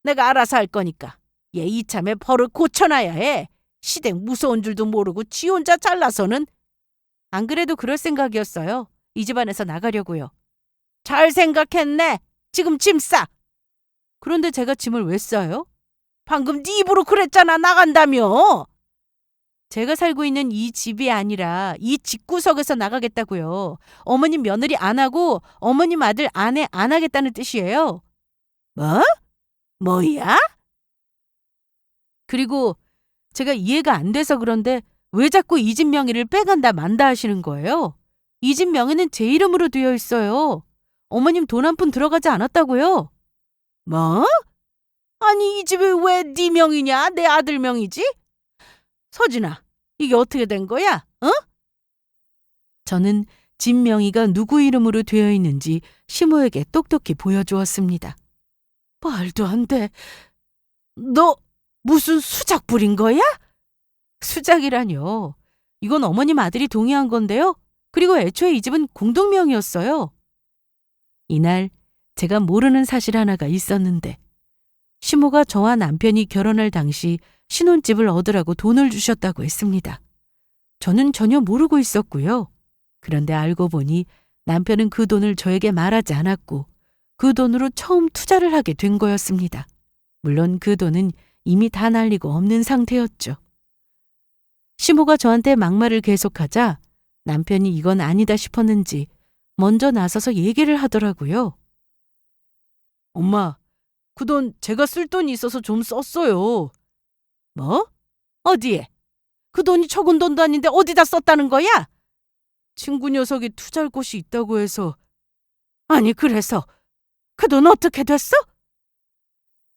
내가 알아서 할 거니까. 얘 이참에 버릇 고쳐놔야 해. 시댁 무서운 줄도 모르고 지 혼자 잘나서는. 안 그래도 그럴 생각이었어요. 이 집안에서 나가려고요. 잘 생각했네. 지금 짐 싸. 그런데 제가 짐을 왜 싸요? 방금 네 입으로 그랬잖아. 나간다며. 제가 살고 있는 이 집이 아니라 이 집구석에서 나가겠다고요. 어머님 며느리 안 하고 어머님 아들 아내 안 하겠다는 뜻이에요. 뭐? 뭐야? 그리고 제가 이해가 안 돼서 그런데 왜 자꾸 이 집 명의를 빼간다 만다 하시는 거예요? 이 집 명의는 제 이름으로 되어 있어요. 어머님 돈 한 푼 들어가지 않았다고요. 뭐? 아니 이 집이 왜 네 명이냐? 내 아들 명이지? 서진아, 이게 어떻게 된 거야? 어? 저는 집 명의가 누구 이름으로 되어 있는지 시모에게 똑똑히 보여주었습니다. 말도 안 돼. 너 무슨 수작 부린 거야? 수작이라뇨. 이건 어머님 아들이 동의한 건데요. 그리고 애초에 이 집은 공동명의였어요. 이날 제가 모르는 사실 하나가 있었는데 시모가 저와 남편이 결혼할 당시 신혼집을 얻으라고 돈을 주셨다고 했습니다. 저는 전혀 모르고 있었고요. 그런데 알고 보니 남편은 그 돈을 저에게 말하지 않았고 그 돈으로 처음 투자를 하게 된 거였습니다. 물론 그 돈은 이미 다 날리고 없는 상태였죠. 시모가 저한테 막말을 계속하자 남편이 이건 아니다 싶었는지 먼저 나서서 얘기를 하더라고요. 엄마, 그 돈 제가 쓸 돈이 있어서 좀 썼어요. 뭐? 어디에? 그 돈이 적은 돈도 아닌데 어디다 썼다는 거야? 친구 녀석이 투자할 곳이 있다고 해서. 아니 그래서 그 돈 어떻게 됐어?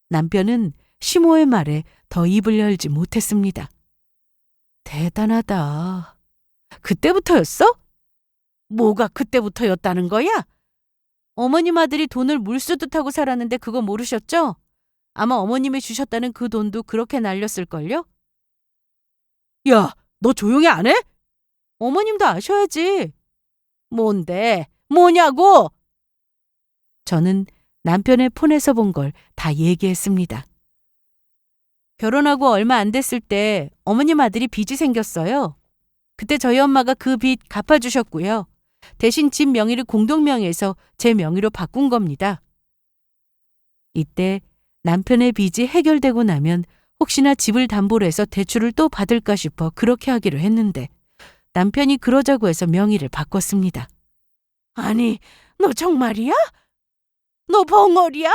남편은 시모의 말에 더 입을 열지 못했습니다. 대단하다. 그때부터였어? 뭐가 그때부터였다는 거야? 어머님 아들이 돈을 물 쓰듯 하고 살았는데 그거 모르셨죠? 아마 어머님이 주셨다는 그 돈도 그렇게 날렸을걸요? 야, 너 조용히 안 해? 어머님도 아셔야지. 뭔데? 뭐냐고? 저는 남편의 폰에서 본 걸 다 얘기했습니다. 결혼하고 얼마 안 됐을 때 어머님 아들이 빚이 생겼어요. 그때 저희 엄마가 그 빚 갚아주셨고요. 대신 집 명의를 공동명의에서 제 명의로 바꾼 겁니다. 이때 남편의 빚이 해결되고 나면 혹시나 집을 담보로 해서 대출을 또 받을까 싶어 그렇게 하기로 했는데 남편이 그러자고 해서 명의를 바꿨습니다. 아니, 너 정말이야? 너 벙어리야?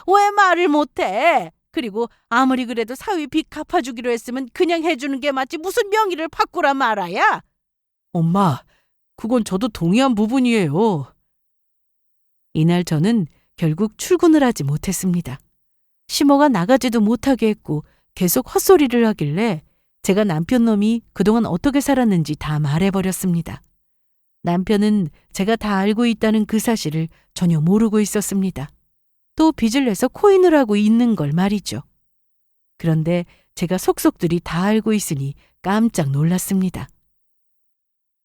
왜 말을 못해? 그리고 아무리 그래도 사위 빚 갚아주기로 했으면 그냥 해주는 게 맞지 무슨 명의를 바꾸라 말아야? 엄마, 그건 저도 동의한 부분이에요. 이날 저는 결국 출근을 하지 못했습니다. 시모가 나가지도 못하게 했고 계속 헛소리를 하길래 제가 남편 놈이 그동안 어떻게 살았는지 다 말해버렸습니다. 남편은 제가 다 알고 있다는 그 사실을 전혀 모르고 있었습니다. 또 빚을 내서 코인을 하고 있는 걸 말이죠. 그런데 제가 속속들이 다 알고 있으니 깜짝 놀랐습니다.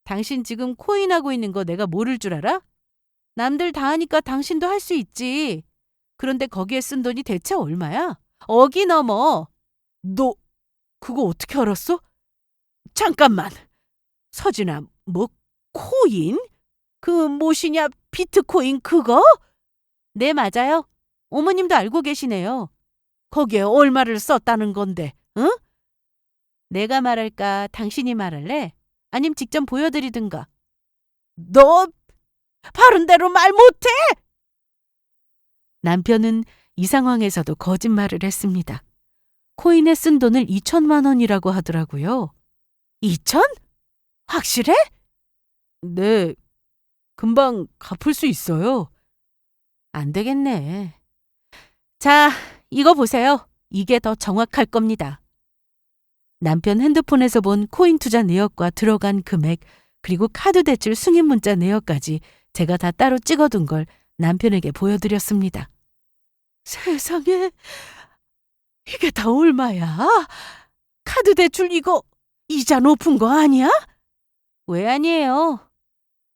당신 지금 코인하고 있는 거 내가 모를 줄 알아? 남들 다 하니까 당신도 할 수 있지. 그런데 거기에 쓴 돈이 대체 얼마야? 억이 넘어. 너 그거 어떻게 알았어? 잠깐만. 서진아, 뭐 코인? 그 뭐시냐 비트코인 그거? 네, 맞아요. 어머님도 알고 계시네요. 거기에 얼마를 썼다는 건데, 응? 내가 말할까, 당신이 말할래? 아님 직접 보여드리든가. 너 바른 대로 말 못해? 남편은 이 상황에서도 거짓말을 했습니다. 코인에 쓴 돈을 2천만 원이라고 하더라고요. 2천? 확실해? 네, 금방 갚을 수 있어요. 안 되겠네. 자, 이거 보세요. 이게 더 정확할 겁니다. 남편 핸드폰에서 본 코인 투자 내역과 들어간 금액, 그리고 카드 대출 승인 문자 내역까지 제가 다 따로 찍어둔 걸 남편에게 보여드렸습니다. 세상에, 이게 다 얼마야? 카드 대출 이거 이자 높은 거 아니야? 왜 아니에요?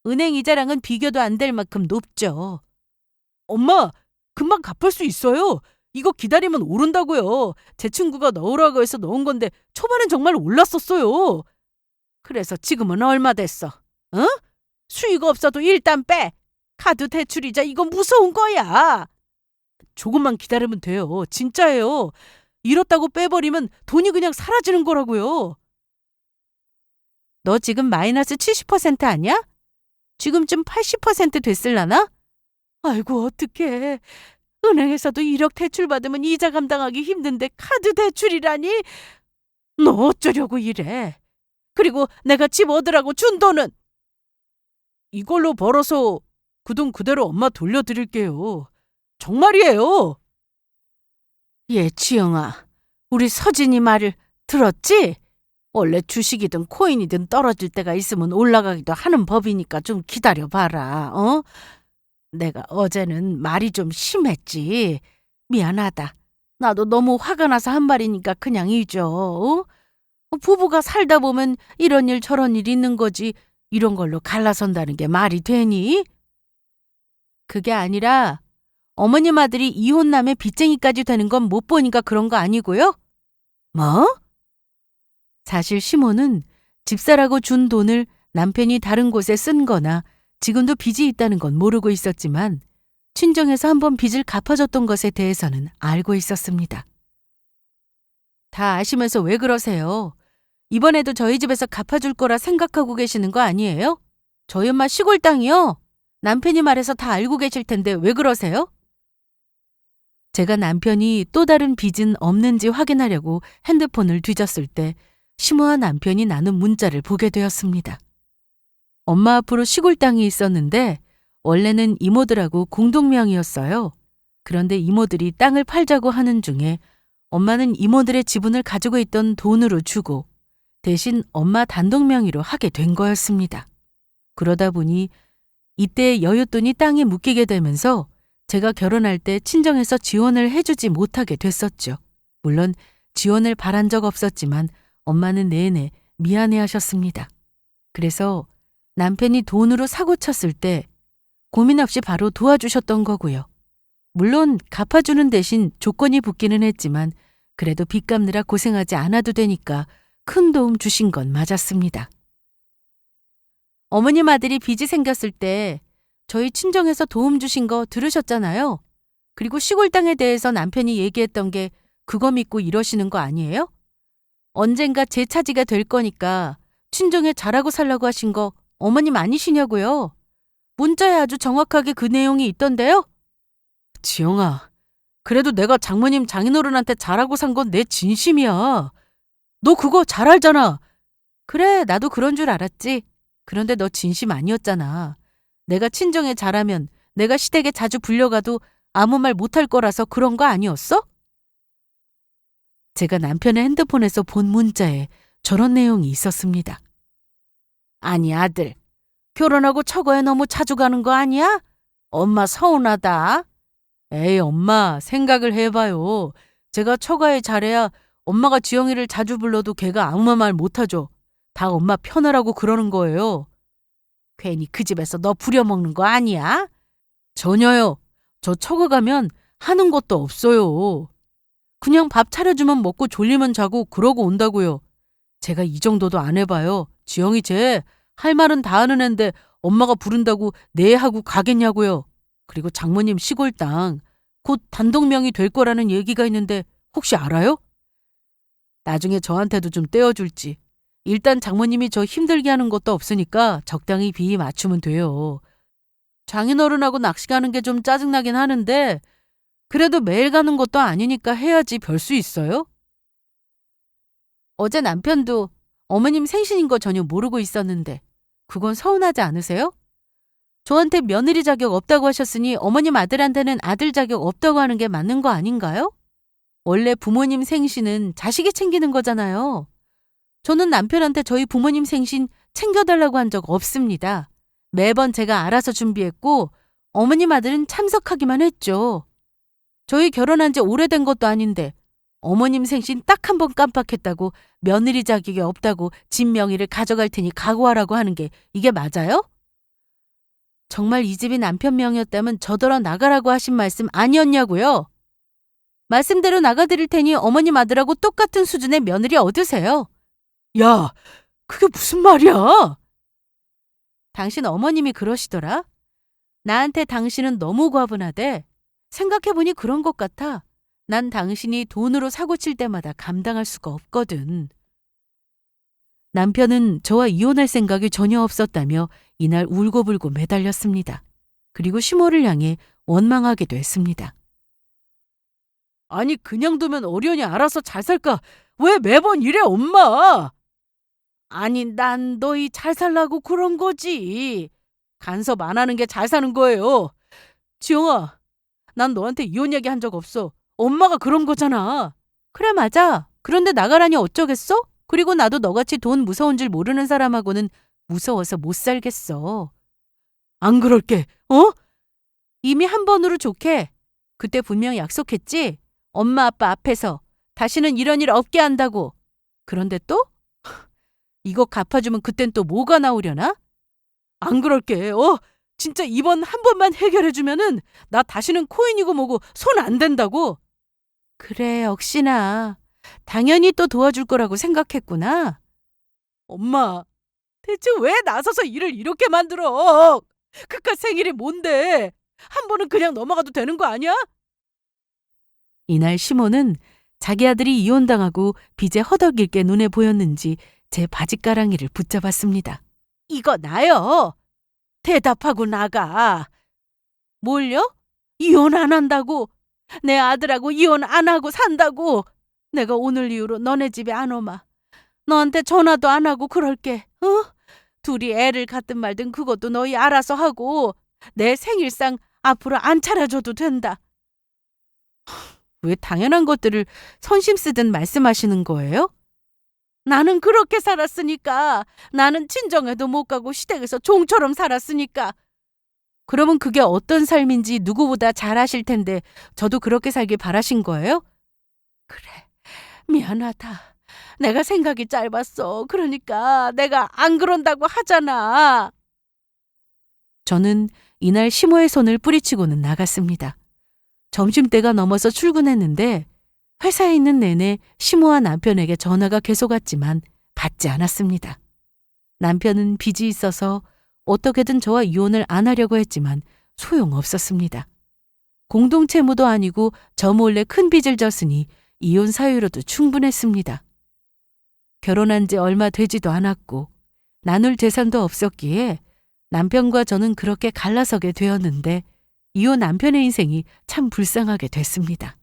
은행 이자랑은 비교도 안 될 만큼 높죠. 엄마, 금방 갚을 수 있어요. 이거 기다리면 오른다고요. 제 친구가 넣으라고 해서 넣은 건데 초반엔 정말 올랐었어요. 그래서 지금은 얼마 됐어? 응? 수익 없어도 일단 빼. 카드 대출이자 이거 무서운 거야. 조금만 기다리면 돼요. 진짜예요. 잃었다고 빼버리면 돈이 그냥 사라지는 거라고요. 너 지금 마이너스 70% 아니야? 지금쯤 80% 됐을라나? 아이고 어떡해. 은행에서도 1억 대출 받으면 이자 감당하기 힘든데 카드 대출이라니? 너 어쩌려고 이래? 그리고 내가 집 얻으라고 준 돈은? 이걸로 벌어서 그 돈 그대로 엄마 돌려드릴게요. 정말이에요. 예, 지영아. 우리 서진이 말을 들었지? 원래 주식이든 코인이든 떨어질 때가 있으면 올라가기도 하는 법이니까 좀 기다려봐라. 어? 내가 어제는 말이 좀 심했지. 미안하다. 나도 너무 화가 나서 한 말이니까 그냥 잊어. 어? 부부가 살다 보면 이런 일 저런 일 있는 거지. 이런 걸로 갈라선다는 게 말이 되니? 그게 아니라 어머님 아들이 이혼남의 빚쟁이까지 되는 건 못 보니까 그런 거 아니고요? 뭐? 사실 시모는 집사라고 준 돈을 남편이 다른 곳에 쓴 거나 지금도 빚이 있다는 건 모르고 있었지만 친정에서 한번 빚을 갚아줬던 것에 대해서는 알고 있었습니다. 다 아시면서 왜 그러세요? 이번에도 저희 집에서 갚아줄 거라 생각하고 계시는 거 아니에요? 저희 엄마 시골 땅이요. 남편이 말해서 다 알고 계실 텐데 왜 그러세요? 제가 남편이 또 다른 빚은 없는지 확인하려고 핸드폰을 뒤졌을 때 시모와 남편이 나눈 문자를 보게 되었습니다. 엄마 앞으로 시골 땅이 있었는데 원래는 이모들하고 공동명의였어요. 그런데 이모들이 땅을 팔자고 하는 중에 엄마는 이모들의 지분을 가지고 있던 돈으로 주고 대신 엄마 단독 명의로 하게 된 거였습니다. 그러다 보니 이때 여윳돈이 땅에 묶이게 되면서 제가 결혼할 때 친정에서 지원을 해주지 못하게 됐었죠. 물론 지원을 바란 적 없었지만 엄마는 내내 미안해하셨습니다. 그래서 남편이 돈으로 사고 쳤을 때 고민 없이 바로 도와주셨던 거고요. 물론 갚아주는 대신 조건이 붙기는 했지만 그래도 빚 갚느라 고생하지 않아도 되니까 큰 도움 주신 건 맞았습니다. 어머님 아들이 빚이 생겼을 때 저희 친정에서 도움 주신 거 들으셨잖아요. 그리고 시골 땅에 대해서 남편이 얘기했던 게 그거 믿고 이러시는 거 아니에요? 언젠가 제 차지가 될 거니까 친정에 잘하고 살라고 하신 거 어머님 아니시냐고요? 문자에 아주 정확하게 그 내용이 있던데요? 지영아, 그래도 내가 장모님 장인어른한테 잘하고 산 건 내 진심이야. 너 그거 잘 알잖아. 그래, 나도 그런 줄 알았지. 그런데 너 진심 아니었잖아. 내가 친정에 잘하면 내가 시댁에 자주 불려가도 아무 말 못할 거라서 그런 거 아니었어? 제가 남편의 핸드폰에서 본 문자에 저런 내용이 있었습니다. 아니, 아들. 결혼하고 처거에 너무 자주 가는 거 아니야? 엄마 서운하다. 에이, 엄마, 생각을 해봐요. 제가 처가에 잘해야 엄마가 지영이를 자주 불러도 걔가 아무 말 못하죠. 다 엄마 편하라고 그러는 거예요. 괜히 그 집에서 너 부려먹는 거 아니야? 전혀요. 저 처가 가면 하는 것도 없어요. 그냥 밥 차려주면 먹고 졸리면 자고 그러고 온다고요. 제가 이 정도도 안 해봐요. 지영이 쟤 할 말은 다 하는 앤데 엄마가 부른다고 네 하고 가겠냐고요. 그리고 장모님 시골 땅 곧 단독명의 될 거라는 얘기가 있는데 혹시 알아요? 나중에 저한테도 좀 떼어줄지. 일단 장모님이 저 힘들게 하는 것도 없으니까 적당히 비위 맞추면 돼요. 장인어른하고 낚시 가는 게 좀 짜증나긴 하는데 그래도 매일 가는 것도 아니니까 해야지 별 수 있어요? 어제 남편도 어머님 생신인 거 전혀 모르고 있었는데 그건 서운하지 않으세요? 저한테 며느리 자격 없다고 하셨으니 어머님 아들한테는 아들 자격 없다고 하는 게 맞는 거 아닌가요? 원래 부모님 생신은 자식이 챙기는 거잖아요. 저는 남편한테 저희 부모님 생신 챙겨달라고 한 적 없습니다. 매번 제가 알아서 준비했고 어머님 아들은 참석하기만 했죠. 저희 결혼한 지 오래된 것도 아닌데 어머님 생신 딱 한 번 깜빡했다고 며느리 자격이 없다고 집 명의를 가져갈 테니 각오하라고 하는 게 이게 맞아요? 정말 이 집이 남편 명이었다면 저더러 나가라고 하신 말씀 아니었냐고요? 말씀대로 나가드릴 테니 어머님 아들하고 똑같은 수준의 며느리 얻으세요. 야, 그게 무슨 말이야? 당신 어머님이 그러시더라. 나한테 당신은 너무 과분하대. 생각해보니 그런 것 같아. 난 당신이 돈으로 사고칠 때마다 감당할 수가 없거든. 남편은 저와 이혼할 생각이 전혀 없었다며 이날 울고불고 매달렸습니다. 그리고 시모를 향해 원망하기도 했습니다. 아니 그냥 두면 어련히 알아서 잘 살까? 왜 매번 이래 엄마? 아니 난 너희 잘 살라고 그런 거지. 간섭 안 하는 게 잘 사는 거예요. 지영아, 난 너한테 이혼 얘기 한 적 없어. 엄마가 그런 거잖아. 그래 맞아. 그런데 나가라니 어쩌겠어? 그리고 나도 너같이 돈 무서운 줄 모르는 사람하고는 무서워서 못 살겠어. 안 그럴게. 어? 이미 한 번으로 좋게. 그때 분명 약속했지? 엄마 아빠 앞에서 다시는 이런 일 없게 한다고. 그런데 또? 이거 갚아주면 그땐 또 뭐가 나오려나? 안 그럴게. 진짜 이번 한 번만 해결해주면은 나 다시는 코인이고 뭐고 손 안 댄다고. 그래, 역시나. 당연히 또 도와줄 거라고 생각했구나. 엄마, 대체 왜 나서서 일을 이렇게 만들어? 그깟 생일이 뭔데? 한 번은 그냥 넘어가도 되는 거 아니야? 이날 시모는 자기 아들이 이혼당하고 빚에 허덕일 게 눈에 보였는지 제 바짓가랑이를 붙잡았습니다. 이거 나요. 대답하고 나가. 뭘요? 이혼 안 한다고? 내 아들하고 이혼 안 하고 산다고? 내가 오늘 이후로 너네 집에 안 오마. 너한테 전화도 안 하고 그럴게. 둘이 애를 갖든 말든 그것도 너희 알아서 하고 내 생일상 앞으로 안 차려줘도 된다. 왜 당연한 것들을 선심 쓰듯 말씀하시는 거예요? 나는 그렇게 살았으니까. 나는 친정에도 못 가고 시댁에서 종처럼 살았으니까. 그러면 그게 어떤 삶인지 누구보다 잘 아실 텐데 저도 그렇게 살길 바라신 거예요? 그래, 미안하다. 내가 생각이 짧았어. 그러니까 내가 안 그런다고 하잖아. 저는 이날 시모의 손을 뿌리치고는 나갔습니다. 점심때가 넘어서 출근했는데 회사에 있는 내내 시모와 남편에게 전화가 계속 왔지만 받지 않았습니다. 남편은 빚이 있어서 어떻게든 저와 이혼을 안 하려고 했지만 소용없었습니다. 공동채무도 아니고 저 몰래 큰 빚을 졌으니 이혼 사유로도 충분했습니다. 결혼한 지 얼마 되지도 않았고 나눌 재산도 없었기에 남편과 저는 그렇게 갈라서게 되었는데 이후 남편의 인생이 참 불쌍하게 됐습니다.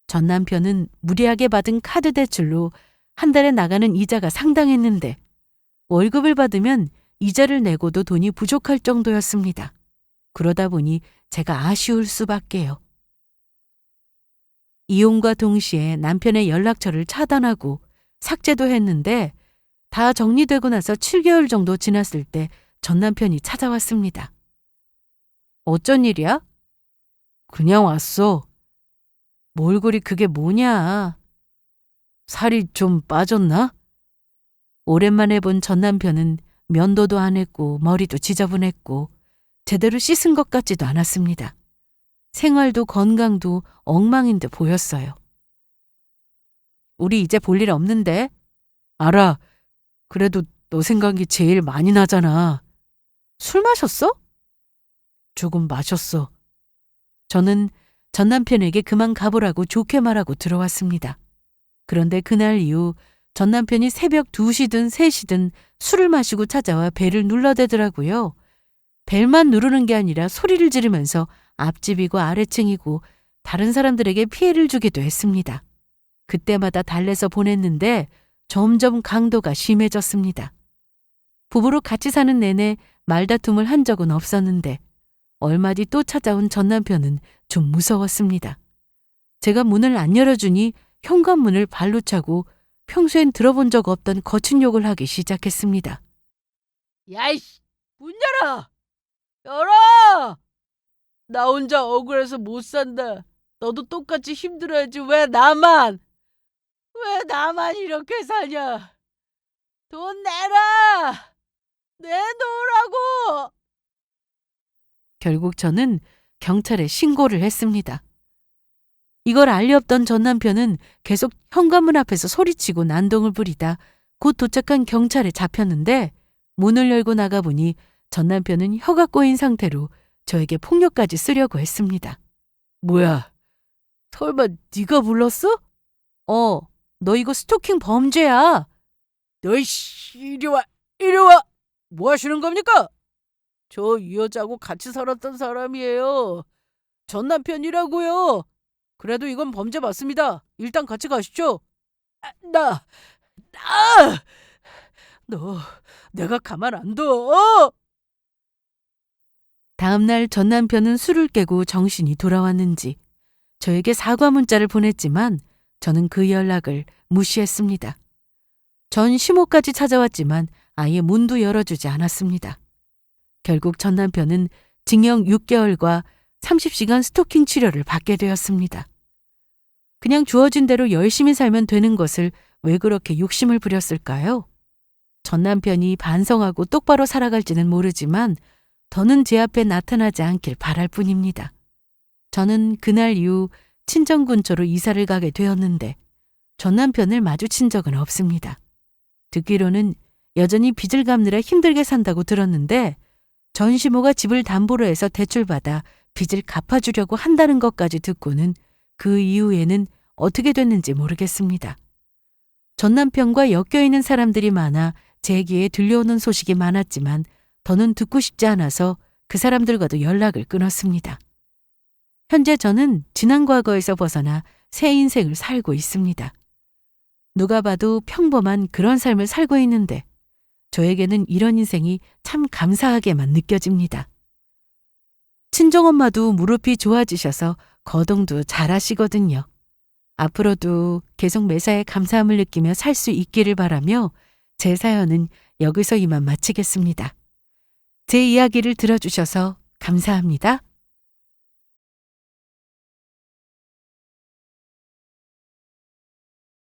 전 남편은 무리하게 받은 카드 대출로 한 달에 나가는 이자가 상당했는데 월급을 받으면 이자를 내고도 돈이 부족할 정도였습니다. 그러다 보니 제가 아쉬울 수밖에요. 이혼과 동시에 남편의 연락처를 차단하고 삭제도 했는데 다 정리되고 나서 7개월 정도 지났을 때 전 남편이 찾아왔습니다. 어쩐 일이야? 그냥 왔어. 뭐 얼굴이 그게 뭐냐? 살이 좀 빠졌나? 오랜만에 본 전 남편은 면도도 안 했고 머리도 지저분했고 제대로 씻은 것 같지도 않았습니다. 생활도 건강도 엉망인 듯 보였어요. 우리 이제 볼 일 없는데? 알아. 그래도 너 생각이 제일 많이 나잖아. 술 마셨어? 조금 마셨어. 저는 전 남편에게 그만 가보라고 좋게 말하고 들어왔습니다. 그런데 그날 이후 전 남편이 새벽 2시든 3시든 술을 마시고 찾아와 벨을 눌러대더라고요. 벨만 누르는 게 아니라 소리를 지르면서 앞집이고 아래층이고 다른 사람들에게 피해를 주기도 했습니다. 그때마다 달래서 보냈는데 점점 강도가 심해졌습니다. 부부로 같이 사는 내내 말다툼을 한 적은 없었는데 얼마 뒤 또 찾아온 전 남편은 좀 무서웠습니다. 제가 문을 안 열어주니 현관문을 발로 차고 평소엔 들어본 적 없던 거친 욕을 하기 시작했습니다. 야이씨, 문 열어! 열어! 나 혼자 억울해서 못 산다. 너도 똑같이 힘들어야지. 왜 나만 이렇게 사냐? 돈 내라! 내놓으라고! 결국 저는 경찰에 신고를 했습니다. 이걸 알리 없던 전 남편은 계속 현관문 앞에서 소리치고 난동을 부리다 곧 도착한 경찰에 잡혔는데 문을 열고 나가보니 전 남편은 혀가 꼬인 상태로 저에게 폭력까지 쓰려고 했습니다. 뭐야? 설마 네가 불렀어? 너 이거 스토킹 범죄야. 너이씨, 이리 와! 뭐 하시는 겁니까? 저 이 여자하고 같이 살았던 사람이에요. 전 남편이라고요. 그래도 이건 범죄 맞습니다. 일단 같이 가시죠. 너 내가 가만 안 둬. 다음 날 전 남편은 술을 깨고 정신이 돌아왔는지 저에게 사과 문자를 보냈지만 저는 그 연락을 무시했습니다. 전 시모까지 찾아왔지만 아예 문도 열어주지 않았습니다. 결국 전 남편은 징역 6개월과 30시간 스토킹 치료를 받게 되었습니다. 그냥 주어진 대로 열심히 살면 되는 것을 왜 그렇게 욕심을 부렸을까요? 전 남편이 반성하고 똑바로 살아갈지는 모르지만 더는 제 앞에 나타나지 않길 바랄 뿐입니다. 저는 그날 이후 친정 근처로 이사를 가게 되었는데 전 남편을 마주친 적은 없습니다. 듣기로는 여전히 빚을 갚느라 힘들게 산다고 들었는데 전시모가 집을 담보로 해서 대출받아 빚을 갚아주려고 한다는 것까지 듣고는 그 이후에는 어떻게 됐는지 모르겠습니다. 전 남편과 엮여있는 사람들이 많아 제 귀에 들려오는 소식이 많았지만 더는 듣고 싶지 않아서 그 사람들과도 연락을 끊었습니다. 현재 저는 지난 과거에서 벗어나 새 인생을 살고 있습니다. 누가 봐도 평범한 그런 삶을 살고 있는데 저에게는 이런 인생이 참 감사하게만 느껴집니다. 친정엄마도 무릎이 좋아지셔서 거동도 잘하시거든요. 앞으로도 계속 매사에 감사함을 느끼며 살 수 있기를 바라며 제 사연은 여기서 이만 마치겠습니다. 제 이야기를 들어주셔서 감사합니다.